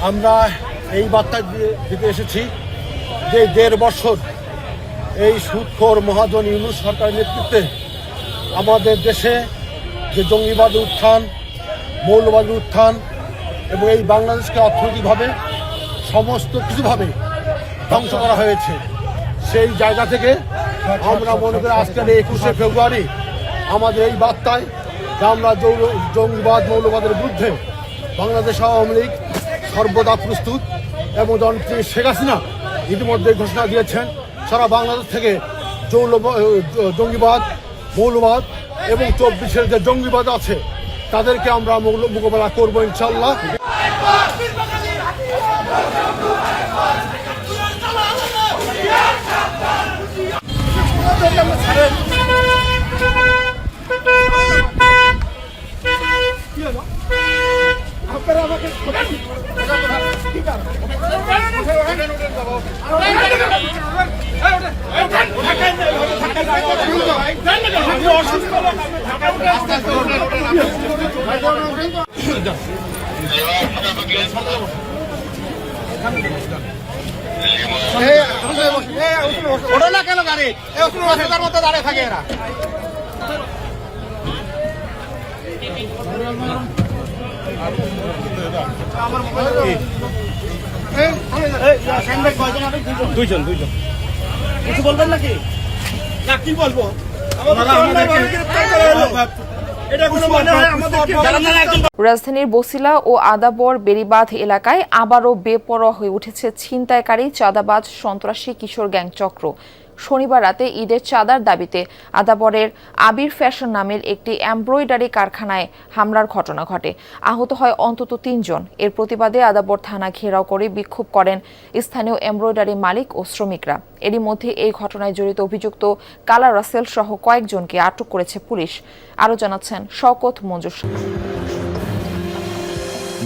আমরা এই বার্তা দিতে এসেছি যে ১.৫ বছর এই সুদখোর মহাজন ইউনূস সরকারের নেতৃত্বে আমাদের দেশে যে জঙ্গিবাদের উত্থান, মৌলবাদের উত্থান এবং এই বাংলাদেশকে অর্থনৈতিকভাবে সমস্ত কিছুভাবে ধ্বংস করা হয়েছে। সেই জায়গা থেকে আমরা মনে করি আজকের ২১শে ফেব্রুয়ারি আমাদের এই বার্তায় যে আমরা জঙ্গিবাদ মৌলবাদের বিরুদ্ধে বাংলাদেশ আওয়ামী লীগ সর্বদা প্রস্তুত এবং জনপ্রিয় শেখ হাসিনা ইতিমধ্যে ঘোষণা দিয়েছেন সারা বাংলাদেশ থেকে জঙ্গিবাদ মৌলবাদ এবং ২৪-এর যে জঙ্গিবাদ আছে তাদেরকে আমরা মোকাবেলা করবো ইনশাল্লাহ। ওটা না কেন গাড়ি রাস্তার মধ্যে দাঁড়িয়ে থাকে এরা। দুইজন কিছু বলবেন নাকি? না কি বলবো, রাজধানীর বছিলা ও আদাবর বেড়িবাঁধ এলাকায় আবারও বেপরোয়া হয়ে উঠেছে ছিনতাইকারী চাঁদাবাজ সন্ত্রাসী কিশোর গ্যাং চক্র। শনিবার রাতে ঈদের চাঁদার দাবিতে আদাবরের আবির ফ্যাশন নামের একটি এমব্রয়ডারি কারখানায় হামলার ঘটনা ঘটে। আহত হয় অন্তত ৩ জন। এর প্রতিবাদে আদাবর থানা ঘেরাও করে বিক্ষোভ করেন স্থানীয় এমব্রয়ডারি মালিক ও শ্রমিকরা। এরই মধ্যে এই ঘটনায় জড়িত অভিযুক্ত কালা রাসেল সহ কয়েকজনকে আটক করেছে পুলিশ। আরও জানাচ্ছেন শওকত মঞ্জুর।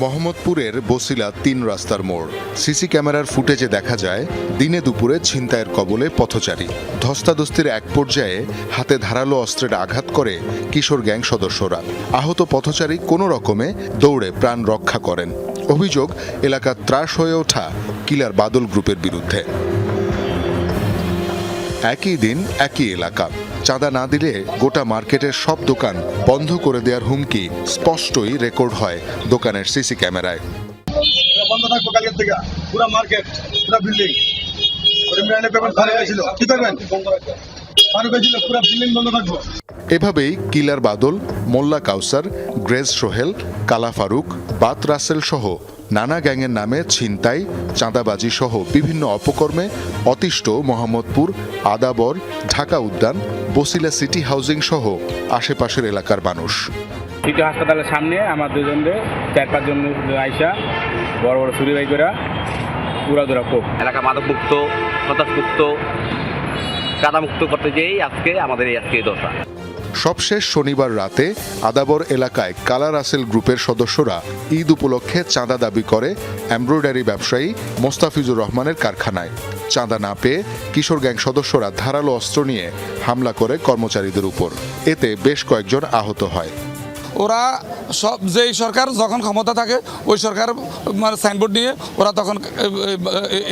মোহাম্মদপুরের বছিলা ৩ রাস্তার মোড়। সিসি ক্যামেরার ফুটেজে দেখা যায় দিনে দুপুরে ছিনতাইয়ের কবলে পথচারী। ধস্তাধস্তির এক পর্যায়ে হাতে ধারালো অস্ত্রের আঘাত করে কিশোর গ্যাং সদস্যরা। আহত পথচারী কোনো রকমে দৌড়ে প্রাণ রক্ষা করেন। অভিযোগ এলাকার ত্রাস হয়ে ওঠা কিলার বাদল গ্রুপের বিরুদ্ধে। একই দিন একই এলাকা। চাঁদা না দিলে গোটা মার্কেটের সব দোকান বন্ধ করে দেওয়ার হুমকি স্পষ্টই রেকর্ড হয় দোকানের সিসি ক্যামেরায়। বন্ধ থাকবো কালকের থেকে, পুরো মার্কেট পুরো বিল্ডিং এভাবেই কিলার বাদল, মোল্লা কাউসার, গ্রেজ সোহেল, কালা ফারুক, বাত রাসেল সহ নানা গ্যাংয়ের নামে ছিনতাই, চাঁদাবাজি সহ বিভিন্ন অপকর্মে অতিষ্ঠ মোহাম্মদপুর, আদাবর, ঢাকা উদ্যান, বছিলা সিটি হাউজিং সহ আশেপাশের এলাকার মানুষ। সিটি হাসপাতালের সামনে আমার 2 জনরে 4-5 জন আইসা বড় বড় ছুরি বাই করে উড়াদুরা খুব এলাকা মাদকমুক্ত, সন্ত্রাসমুক্ত, কাদামুক্ত করতে যেই আজকে আমাদের এই দশা। সবশেষ শনিবার রাতে আদাবর এলাকায় কালা রাসেল গ্রুপের সদস্যরা ঈদ উপলক্ষে চাঁদা দাবি করে এমব্রয়ডারি ব্যবসায়ী মোস্তাফিজুর রহমানের কারখানায়। চাঁদা না পেয়ে কিশোর গ্যাং সদস্যরা ধারালো অস্ত্র নিয়ে হামলা করে কর্মচারীদের উপর। এতে বেশ কয়েকজন আহত হয়। ওরা সব যেই সরকার যখন ক্ষমতা থাকে ওই সরকার মানে সাইনবোর্ড নিয়ে ওরা তখন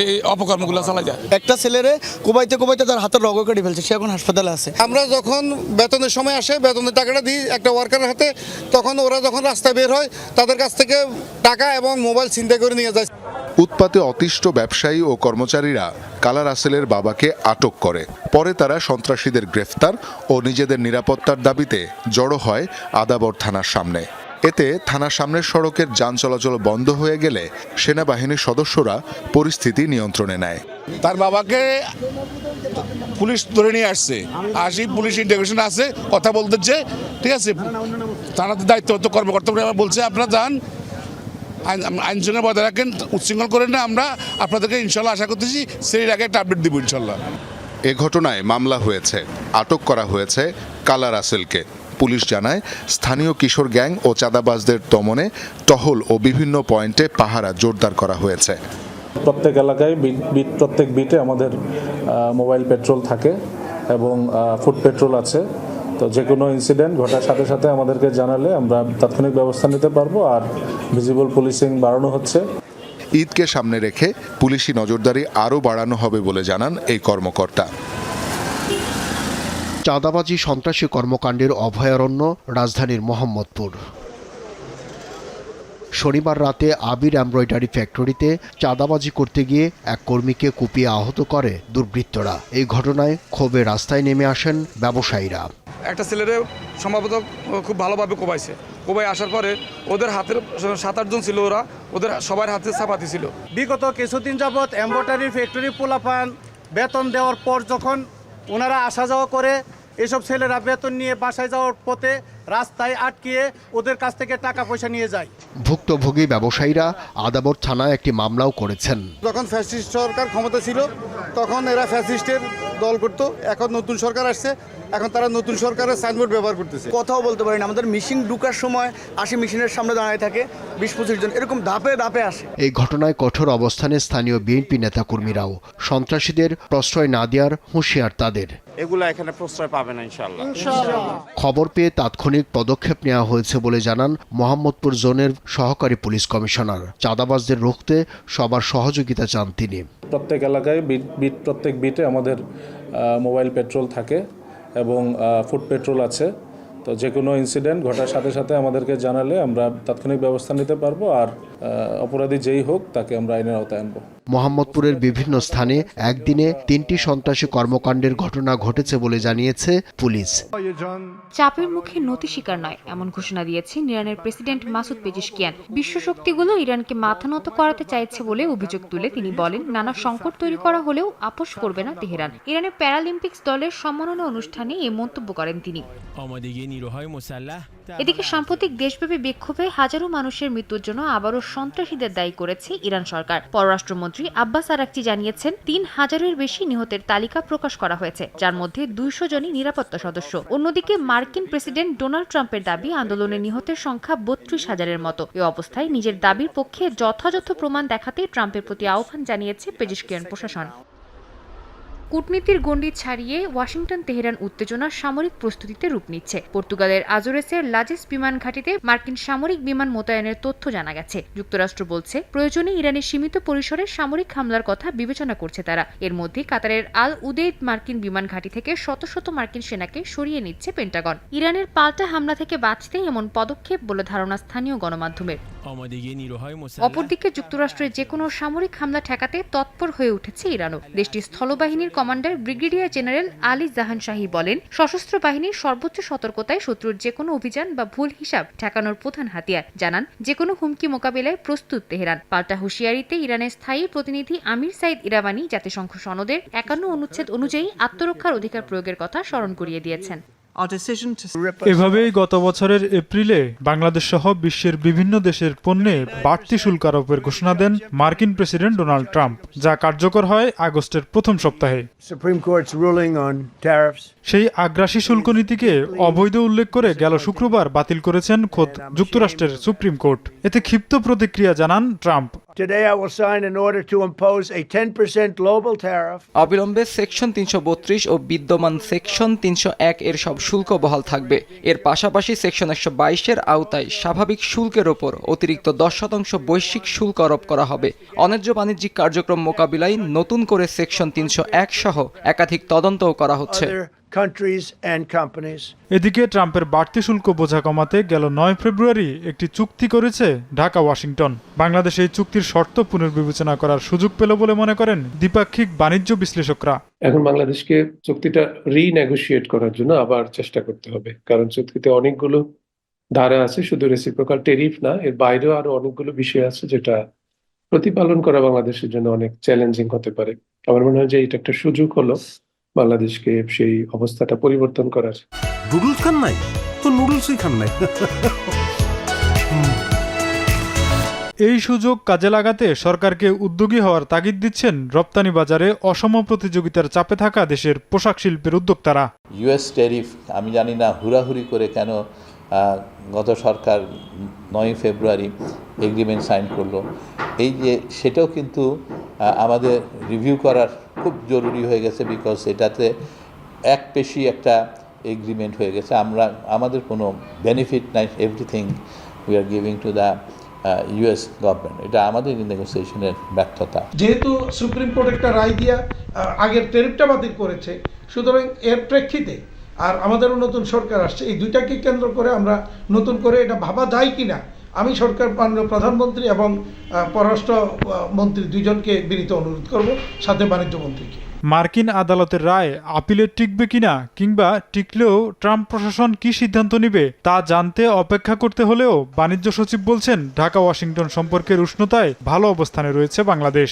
এই অপকর্মগুলো চালায় যায়। একটা ছেলেরে কোবাইতে তার হাতের রগ কেটে ফেলছে, সে এখন হাসপাতালে আছে। আমরা যখন বেতনের সময় আসে, বেতনের টাকাটা দিই একটা ওয়ার্কারের হাতে, তখন ওরা যখন রাস্তায় বের হয় তাদের কাছ থেকে টাকা এবং মোবাইল ছিনতাই করে নিয়ে যায়। উৎপাতে অতিষ্ঠ ব্যবসায়ী ও কর্মচারীরা কালা রাসেলের বাবাকে আটক করে। পরে তারা সন্ত্রাসীদের গ্রেফতার ও নিজেদের নিরাপত্তার দাবিতে জড়ো হয় আদাবর থানার সামনে। এতে থানার সামনের সড়কের যান চলাচল বন্ধ হয়ে গেলে সেনাবাহিনীর সদস্যরা পরিস্থিতি নিয়ন্ত্রণে নেয়। তার বাবাকে পুলিশ ধরে নিয়ে আসছে, পুলিশ ইন্টিগ্রেশন আছে, কথা বলতেছে, ঠিক আছে। থানাতে দায়িত্বরত কর্মকর্তারা বলছে আপনারা যান, আইন শৃঙ্খলা বজায় রাখেন, উচ্ছৃঙ্খল করেন না। আমরা আপনাদেরকে ইনশাল্লাহ আশা করতেছি সেই আগে একটা আপডেট দিব ইনশাল্লাহ। এ ঘটনায় মামলা হয়েছে, আটক করা হয়েছে কালা রাসেলকে। পুলিশ জানায় স্থানীয় কিশোর গ্যাং ও চাঁদাবাজদের দমনে টহল ও বিভিন্ন পয়েন্টে পাহারা জোরদার করা হয়েছে। প্রত্যেক এলাকায় প্রত্যেক বিটে আমাদের মোবাইল পেট্রোল থাকে এবং ফুড পেট্রোল আছে। তো যে কোনো ইনসিডেন্ট ঘটার সাথে সাথে আমাদেরকে জানালে আমরা তাৎক্ষণিক ব্যবস্থা নিতে পারবো। আর ভিজিবল পুলিশিং বাড়ানো হচ্ছে। ঈদকে সামনে রেখে পুলিশি নজরদারি আরও বাড়ানো হবে বলে জানান এই কর্মকর্তা। চাঁদাবাজি সন্ত্রাসী কর্মকাণ্ডের অভয়ারণ্য রাজধানীর মোহাম্মদপুর। শনিবার রাতে আবির এমব্রয়ডারি ফ্যাক্টরিতে চাঁদাবাজি করতে গিয়ে এক কর্মীকে কুপিয়ে আহত করে দুর্বৃত্তরা। এই ঘটনায় ক্ষোভে রাস্তায় নেমে আসেন ব্যবসায়ীরা। একটা ছেলেরে সম্ভবত খুব ভালোভাবে কোবাইছে। কোবাই আসার পরে ওদের হাতের 7-8 জন ছিল, ওদের সবার হাতে চাপাতি ছিল। বিগত কিছুদিন যাবৎ এমব্রয়ডারি ফ্যাক্টরি পোলাপান বেতন দেওয়ার পর যখন ওনারা আসা যাওয়া করে, এসব ছেলেরা বেতন নিয়ে বাসায় যাওয়ার পথে রাস্তায় আটকিয়ে ওদের কাছ থেকে টাকা পয়সা নিয়ে যায়। ভুক্তভোগী ব্যবসায়ীরা আদাবর থানায় একটি মামলাও করেছেন। যখন ফ্যাসিস্ট সরকার ক্ষমতা ছিল তখন এরা ফ্যাসিস্টের দল করতো। এখন নতুন সরকার আসছে, এখন তারা নতুন সরকারের সাইনবোর্ড ব্যবহার করতেছে। কথাও বলতে পারি না। আমাদের মেশিন ঢুকার সময় মেশিনের সামনে দাঁড়ায় থাকে 20-25 জন, এরকম ধাপে ধাপে আসে। এই ঘটনায় কঠোর অবস্থানে স্থানীয় বিএনপি নেতাকর্মীরাও। সন্ত্রাসীদের প্রশ্রয় না দেওয়ার হুঁশিয়ার তাদের। এগুলা এখানে প্রশ্রয় পাবে না ইনশাআল্লাহ। খবর পেয়ে তাৎক্ষণিক পদক্ষেপ নেওয়া হয়েছে বলে জানান মোহাম্মদপুর জোনের সহকারী পুলিশ কমিশনার। চাঁদাবাজদের রুখতে সবার সহযোগিতা চান তিনি। প্রত্যেক এলাকায় প্রত্যেক বিটে আমাদের মোবাইল পেট্রোল থাকে এবং ফুড পেট্রোল আছে। তো যে কোনো ইনসিডেন্ট ঘটার সাথে সাথে আমাদেরকে জানালে আমরা তাৎক্ষণিক ব্যবস্থা নিতে পারবো। আর অপরাধী যেই হোক তাকে আমরা আইনের আওতায় আনবো। মোহাম্মদপুরের বিভিন্ন স্থানে একদিনে 3টি সন্ত্রাসী কর্মকাণ্ডের ঘটনা ঘটেছে বলে জানিয়েছে পুলিশ। চাপের মুখে নতি স্বীকার নয়, এমন ঘোষণা দিয়েছেন ইরানের প্রেসিডেন্ট মাসুদ পেজিশকিয়ান। বিশ্বশক্তিগুলো ইরানকে মাথা নত করাতে চাইছে বলে অভিযোগ তুলে তিনি বলেন, নানা সংকট তৈরি করা হলেও আপোষ করবে না তেহরান। ইরানের প্যারালিম্পিক্স দলের সম্মাননা অনুষ্ঠানে এই মন্তব্য করেন তিনি। এদিকে সাম্প্রতিক দেশব্যাপী বিক্ষোভে হাজারো মানুষের মৃত্যুর জন্য আবারও সন্ত্রাসীদের দায়ী করেছে ইরান সরকার। পররাষ্ট্রমন্ত্রী আব্বাস আরাকচি জানিয়েছেন 3000-এর বেশি নিহতের তালিকা প্রকাশ করা হয়েছে, যার মধ্যে 200 জনই নিরাপত্তা সদস্য। অন্যদিকে মার্কিন প্রেসিডেন্ট ডোনাল্ড ট্রাম্পের দাবি আন্দোলনে নিহতের সংখ্যা 32,000-এর মতো। এই অবস্থায় নিজের দাবির পক্ষে যথাযথ প্রমাণ দেখাতে ট্রাম্পের প্রতি আহ্বান জানিয়েছে পেজিশকিয়ান প্রশাসন। কূটনীতির গণ্ডি ছাড়িয়ে ওয়াশিংটন তেহরান উত্তেজনার সামরিক প্রস্তুতিতে রূপ নিচ্ছে। পর্তুগালের আজোরেসের লাজেস বিমান ঘাঁটিতে মার্কিন সামরিক বিমান মোতায়েনের তথ্য জানা গেছে। যুক্তরাষ্ট্র বলছে প্রয়োজনে ইরানের সীমিত পরিসরে সামরিক হামলার কথা বিবেচনা করছে তারা। এর মধ্যে কাতারের আল উদেইদ মার্কিন বিমান ঘাঁটি থেকে শত শত মার্কিন সেনাকে সরিয়ে নিচ্ছে পেন্টাগন। ইরানের পাল্টা হামলা থেকে বাঁচতে এমন পদক্ষেপ বলে ধারণা স্থানীয় গণমাধ্যমের। অপরদিকে যুক্তরাষ্ট্রের যে কোনো সামরিক হামলা ঠেকাতে তৎপর হয়ে উঠেছে ইরানও। দেশটির স্থলবাহিনীর কমান্ডার ব্রিগেডিয়ার জেনারেল আলী জাহান শাহী বলেন, সশস্ত্র বাহিনীর সর্বোচ্চ সতর্কতায় শত্রুর যে কোনো অভিযান বা ভুল হিসাব ঠেকানোর প্রধান হাতিয়ার। জানান, যে কোনো হুমকি মোকাবিলায় প্রস্তুত তেহরান। পাল্টা হুঁশিয়ারিতে ইরানের স্থায়ী প্রতিনিধি আমির সাইদ ইরাবানি জাতিসংঘ সনদের 51 অনুচ্ছেদ অনুযায়ী আত্মরক্ষার অধিকার প্রয়োগের কথা স্মরণ করিয়ে দিয়েছেন। এভাবেই গত বছরের এপ্রিলে বাংলাদেশ সহ বিশ্বের বিভিন্ন দেশের পণ্যে বাড়তি শুল্ক আরোপের ঘোষণা দেন মার্কিন প্রেসিডেন্ট ডোনাল্ড ট্রাম্প, যা কার্যকর হয় আগস্টের প্রথম সপ্তাহে। সেই আগ্রাসী শুল্ক নীতিকে অবৈধ উল্লেখ করে গেল শুক্রবার বাতিল করেছেন খোদ যুক্তরাষ্ট্রের সুপ্রিম কোর্ট। এতে ক্ষিপ্ত প্রতিক্রিয়া জানান ট্রাম্প। অবিলম্বে সেকশন 332 ও বিদ্যমান সেকশন 301 এর সব শুল্ক বহাল থাকবে। এর পাশাপাশি সেকশন 122 আওতায় স্বাভাবিক শুল্কের ওপর অতিরিক্ত 10% বৈশ্বিক শুল্ক আরোপ করা হবে। অন্যায্য বাণিজ্যিক কার্যক্রম মোকাবিলায় নতুন করে সেকশন 301 সহ একাধিক তদন্তও করা হচ্ছে। এদিকে ট্রাম্পের বাড়তি শুল্ক বোঝা কমাতে গেল 9 ফেব্রুয়ারি একটি চুক্তি করেছে ঢাকা ওয়াশিংটন। বাংলাদেশ এই চুক্তির শর্ত পুনর্বিবেচনা করার সুযোগ পেল বলে মনে করেন দ্বিপাক্ষিক বাণিজ্য বিশ্লেষকরা। এখন বাংলাদেশকে চুক্তিটা রিনেগোশিয়েট করার জন্য আবার চেষ্টা করতে হবে, কারণ চুক্তিতে অনেকগুলো ধারা আছে, শুধু রেসিপ্রোকাল ট্যারিফ না, এর বাইরেও আরো অনেকগুলো বিষয় আছে যেটা প্রতিপালন করা বাংলাদেশের জন্য অনেক চ্যালেঞ্জিং হতে পারে। আমার মনে হয় যে এটা একটা সুযোগ হলো বাংলাদেশকে সেই অবস্থাটা পরিবর্তন করার। নুডলস খান নাই তো তো নুডলসই খান নাই। এই সুযোগ কাজে লাগাতে সরকারকে উদ্যোগী হওয়ার তাগিদ দিচ্ছেন রপ্তানি বাজারে অসম প্রতিযোগিতার চাপে থাকা দেশের পোশাক শিল্পের উদ্যোক্তারা। ইউএস ট্যারিফ আমি জানি না হুড়াহুড়ি করে কেন গত সরকার 9 ফেব্রুয়ারি এগ্রিমেন্ট সাইন করলো, এই যে সেটাও কিন্তু আমাদের রিভিউ করার খুব জরুরি হয়ে গেছে, বিকজ এটাতে একপেশি একটা এগ্রিমেন্ট হয়ে গেছে। আমাদের কোনো বেনিফিট নাই, everything we are giving to the US government. এটা আমাদের নেগোসিয়েশনের ব্যর্থতা। যেহেতু সুপ্রিম কোর্ট একটা রায় দিয়া আগের ট্যারিফটা বাতিল করেছে, সুতরাং এর প্রেক্ষিতে আর আমাদেরও নতুন সরকার আসছে, এই দুইটাকে কেন্দ্র করে আমরা নতুন করে এটা ভাবা যায় কিনা আমি সরকার মাননীয় প্রধানমন্ত্রী এবং পররাষ্ট্র মন্ত্রী দুইজনকে বিনীত অনুরোধ করব, সাথে বাণিজ্য মন্ত্রীকে। মার্কিন আদালতের রায় আপিলে টিকবে কিনা কিংবা টিকলেও ট্রাম্প প্রশাসন কি সিদ্ধান্ত নেবে তা জানতে অপেক্ষা করতে হলেও বাণিজ্য সচিব বলছেন ঢাকা ওয়াশিংটন সম্পর্কের উষ্ণতায় ভালো অবস্থানে রয়েছে বাংলাদেশ।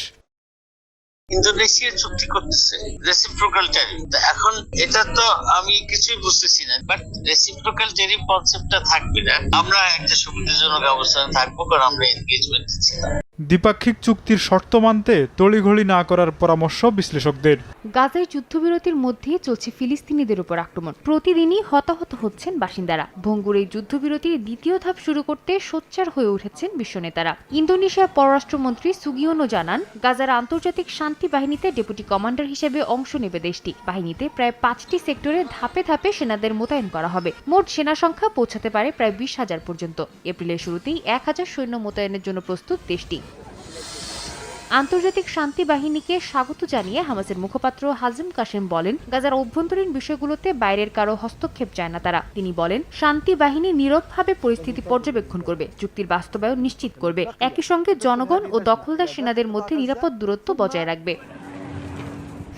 ইন্দোনেশিয়া চুক্তি করতেছে রেসিপ্রোকাল ট্যারিফ, এখন এটা তো আমি কিছুই বুঝতেছি না, বাট রেসিপ্রোকাল ট্যারিফ কনসেপ্টটা থাকবে না, আমরা একটা সুবিধাজনক অবস্থানে থাকবো, কারণ আমরা এনগেজমেন্ট দিচ্ছি না। দ্বিপাক্ষিক চুক্তির শর্ত মানতে তড়িঘড়ি না করার পরামর্শ বিশ্লেষকদের। গাজায় যুদ্ধবিরতির মধ্যে চলছে ফিলিস্তিনিদের উপর আক্রমণ, প্রতিদিনই হতাহত হচ্ছেন বাসিন্দারা। ভঙ্গুর এই যুদ্ধবিরতির দ্বিতীয় ধাপ শুরু করতে সোচ্চার হয়ে উঠেছেন বিশ্বনেতারা। ইন্দোনেশিয়ার পররাষ্ট্রমন্ত্রী সুগিওনো জানান, গাজার আন্তর্জাতিক শান্তি বাহিনীতে ডেপুটি কমান্ডার হিসেবে অংশ নেবে দেশটি। বাহিনীতে প্রায় 5টি সেক্টরে ধাপে ধাপে সেনাদের মোতায়েন করা হবে। মোট সেনা সংখ্যা পৌঁছাতে পারে প্রায় 20,000 পর্যন্ত। এপ্রিলের শুরুতেই 1000 সৈন্য মোতায়েনের জন্য প্রস্তুত দেশটি। আন্তর্জাতিক শান্তি বাহিনীকে স্বাগত জানিয়ে হামাসের মুখপাত্র হাজিম কাসেম বলেন, গাজার অভ্যন্তরীণ বিষয়গুলোতে বাইরের কারো হস্তক্ষেপ চায় না তারা। তিনি বলেন, শান্তি বাহিনী নীরবভাবে পরিস্থিতি পর্যবেক্ষণ করবে, চুক্তির বাস্তবায়ন নিশ্চিত করবে, একই সঙ্গে জনগণ ও দখলদার সেনাদের মধ্যে নিরাপদ দূরত্ব বজায় রাখবে।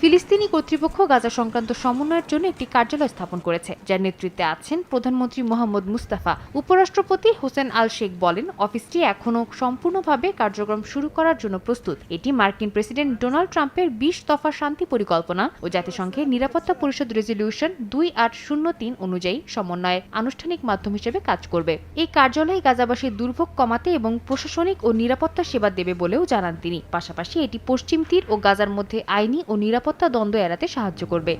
ফিলিস্তিনি কর্তৃপক্ষ গাজা সংক্রান্ত সমন্বয়ের জন্য একটি কার্যালয় স্থাপন করেছে, যার নেতৃত্বে আছেন প্রধানমন্ত্রী মোহাম্মদ মুস্তাফা। উপরাষ্ট্রপতি হোসেন আল শেখ বলেন, অফিসটি এখনও সম্পূর্ণভাবে কার্যক্রম শুরু করার জন্য প্রস্তুত। এটি মার্কিন প্রেসিডেন্ট ডোনাল্ড ট্রাম্পের 20 দফা শান্তি পরিকল্পনা ও জাতিসংঘের নিরাপত্তা পরিষদ রেজলিউশন 2803 অনুযায়ী সমন্বয়ের আনুষ্ঠানিক মাধ্যম হিসেবে কাজ করবে। এই কার্যালয় গাজাবাসীর দুর্ভোগ কমাতে এবং প্রশাসনিক ও নিরাপত্তা সেবা দেবে বলেও জানান তিনি। পাশাপাশি এটি পশ্চিম তীর ও গাজার মধ্যে আইনি ও নিরাপত্তা দ্বন্দ্ব এড়াতে সাহায্য করবে।